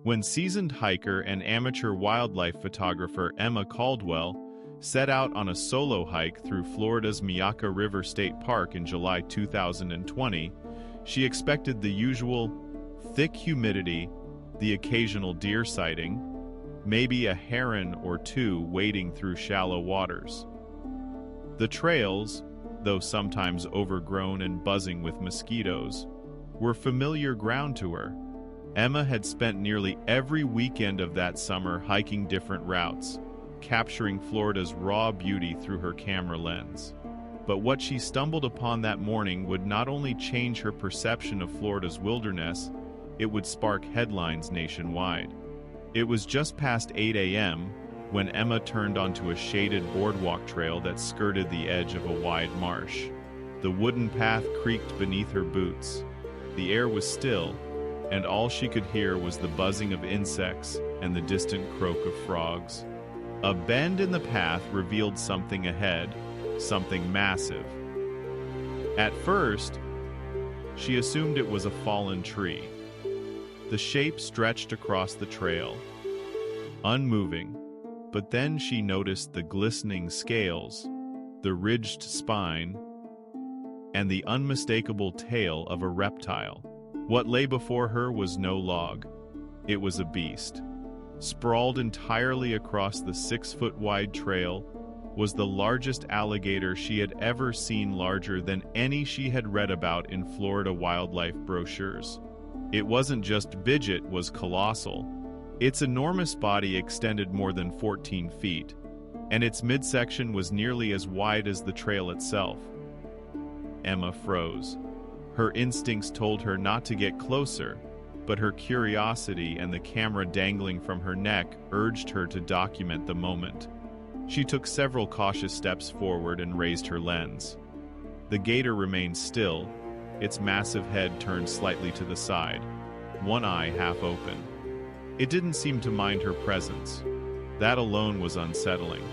When seasoned hiker and amateur wildlife photographer Emma Caldwell set out on a solo hike through Florida's Myakka River State Park in July 2020, she expected the usual thick humidity, the occasional deer sighting, maybe a heron or two wading through shallow waters. The trails, though sometimes overgrown and buzzing with mosquitoes, were familiar ground to her. Emma had spent nearly every weekend of that summer hiking different routes, capturing Florida's raw beauty through her camera lens. But what she stumbled upon that morning would not only change her perception of Florida's wilderness, it would spark headlines nationwide. It was just past 8 a.m. when Emma turned onto a shaded boardwalk trail that skirted the edge of a wide marsh. The wooden path creaked beneath her boots. The air was still, and all she could hear was the buzzing of insects and the distant croak of frogs. A bend in the path revealed something ahead, something massive. At first, she assumed it was a fallen tree. The shape stretched across the trail, unmoving, but then she noticed the glistening scales, the ridged spine, and the unmistakable tail of a reptile. What lay before her was no log. It was a beast. Sprawled entirely across the 6-foot-wide trail was the largest alligator she had ever seen, larger than any she had read about in Florida wildlife brochures. It wasn't just big, it was colossal. Its enormous body extended more than 14 feet, and its midsection was nearly as wide as the trail itself. Emma froze. Her instincts told her not to get closer, but her curiosity and the camera dangling from her neck urged her to document the moment. She took several cautious steps forward and raised her lens. The gator remained still, its massive head turned slightly to the side, one eye half open. It didn't seem to mind her presence. That alone was unsettling.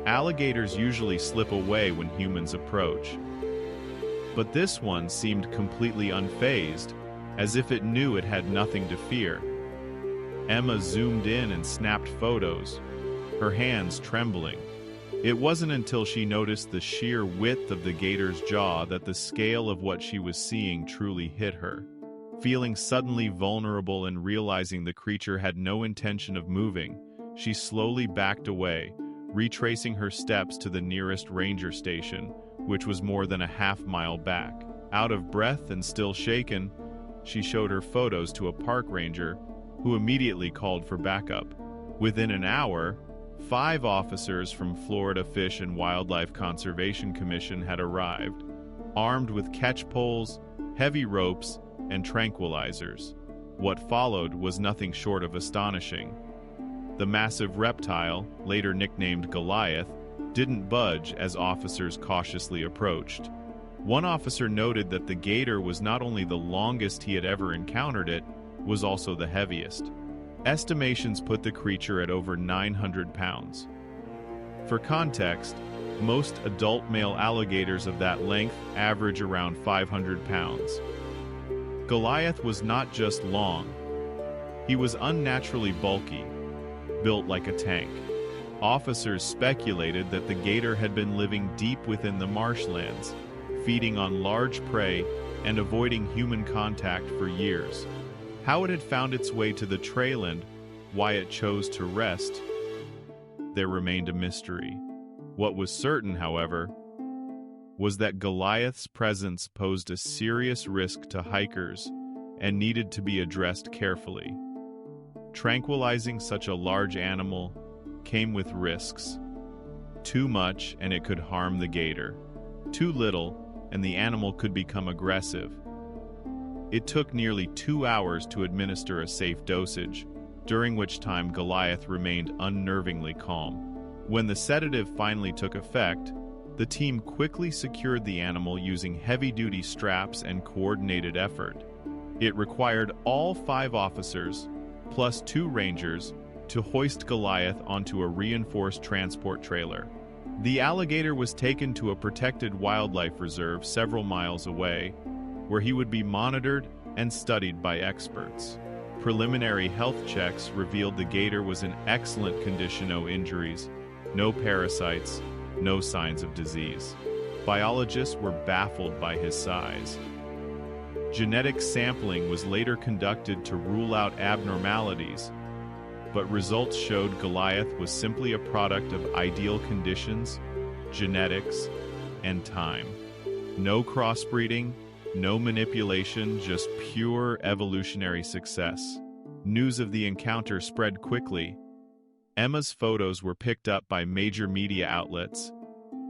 Alligators usually slip away when humans approach, but this one seemed completely unfazed, as if it knew it had nothing to fear. Emma zoomed in and snapped photos, her hands trembling. It wasn't until she noticed the sheer width of the gator's jaw that the scale of what she was seeing truly hit her. Feeling suddenly vulnerable and realizing the creature had no intention of moving, she slowly backed away, retracing her steps to the nearest ranger station, which was more than a half-mile back. Out of breath and still shaken, she showed her photos to a park ranger, who immediately called for backup. Within an hour, 5 officers from Florida Fish and Wildlife Conservation Commission had arrived, armed with catch poles, heavy ropes, and tranquilizers. What followed was nothing short of astonishing. The massive reptile, later nicknamed Goliath, didn't budge as officers cautiously approached. One officer noted that the gator was not only the longest he had ever encountered, it was also the heaviest. Estimations put the creature at over 900 pounds. For context, most adult male alligators of that length average around 500 pounds. Goliath was not just long. He was unnaturally bulky, built like a tank. Officers speculated that the gator had been living deep within the marshlands, feeding on large prey and avoiding human contact for years. How it had found its way to the trail and why it chose to rest, there remained a mystery. What was certain, however, was that Goliath's presence posed a serious risk to hikers and needed to be addressed carefully. Tranquilizing such a large animal came with risks. Too much and it could harm the gator. Too little and the animal could become aggressive. It took nearly 2 hours to administer a safe dosage, during which time Goliath remained unnervingly calm. When the sedative finally took effect, the team quickly secured the animal using heavy-duty straps and coordinated effort. It required all 5 officers, plus 2 rangers, to hoist Goliath onto a reinforced transport trailer. The alligator was taken to a protected wildlife reserve several miles away, where he would be monitored and studied by experts. Preliminary health checks revealed the gator was in excellent condition, no injuries, no parasites, no signs of disease. Biologists were baffled by his size. Genetic sampling was later conducted to rule out abnormalities, but results showed Goliath was simply a product of ideal conditions, genetics, and time. No crossbreeding, no manipulation, just pure evolutionary success. News of the encounter spread quickly. Emma's photos were picked up by major media outlets,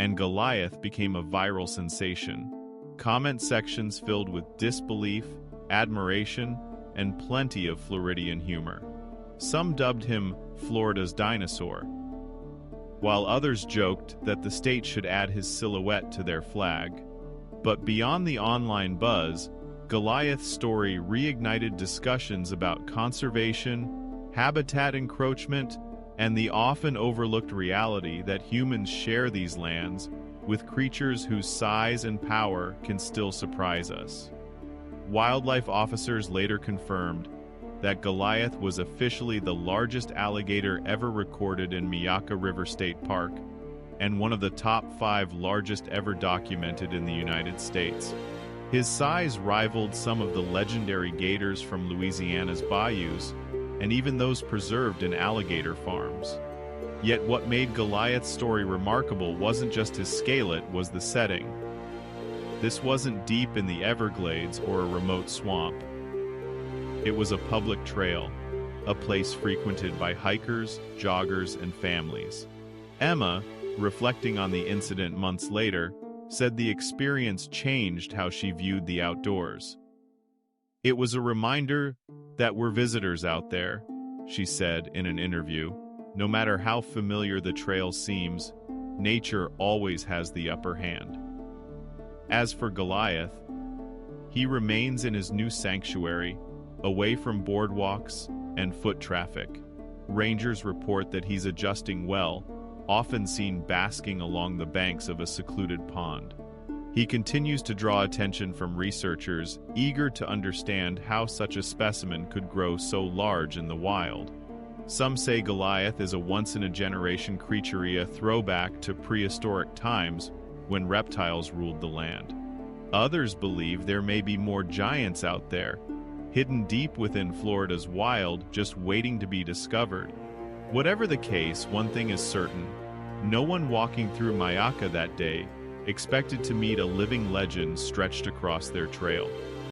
and Goliath became a viral sensation. Comment sections filled with disbelief, admiration, and plenty of Floridian humor. Some dubbed him Florida's dinosaur, while others joked that the state should add his silhouette to their flag. But beyond the online buzz, Goliath's story reignited discussions about conservation, habitat encroachment, and the often overlooked reality that humans share these lands with creatures whose size and power can still surprise us. Wildlife officers later confirmed that Goliath was officially the largest alligator ever recorded in Myakka River State Park, and one of the top 5 largest ever documented in the United States. His size rivaled some of the legendary gators from Louisiana's bayous, and even those preserved in alligator farms. Yet what made Goliath's story remarkable wasn't just his scale, it was the setting. This wasn't deep in the Everglades or a remote swamp. It was a public trail, a place frequented by hikers, joggers, and families. Emma, reflecting on the incident months later, said the experience changed how she viewed the outdoors. "It was a reminder that we're visitors out there," she said in an interview. "No matter how familiar the trail seems, nature always has the upper hand." As for Goliath, he remains in his new sanctuary, away from boardwalks and foot traffic. Rangers report that he's adjusting well, often seen basking along the banks of a secluded pond. He continues to draw attention from researchers eager to understand how such a specimen could grow so large in the wild. Some say Goliath is a once-in-a-generation creature, a throwback to prehistoric times when reptiles ruled the land. Others believe there may be more giants out there, hidden deep within Florida's wild, just waiting to be discovered. Whatever the case, one thing is certain: no one walking through Myakka that day expected to meet a living legend stretched across their trail.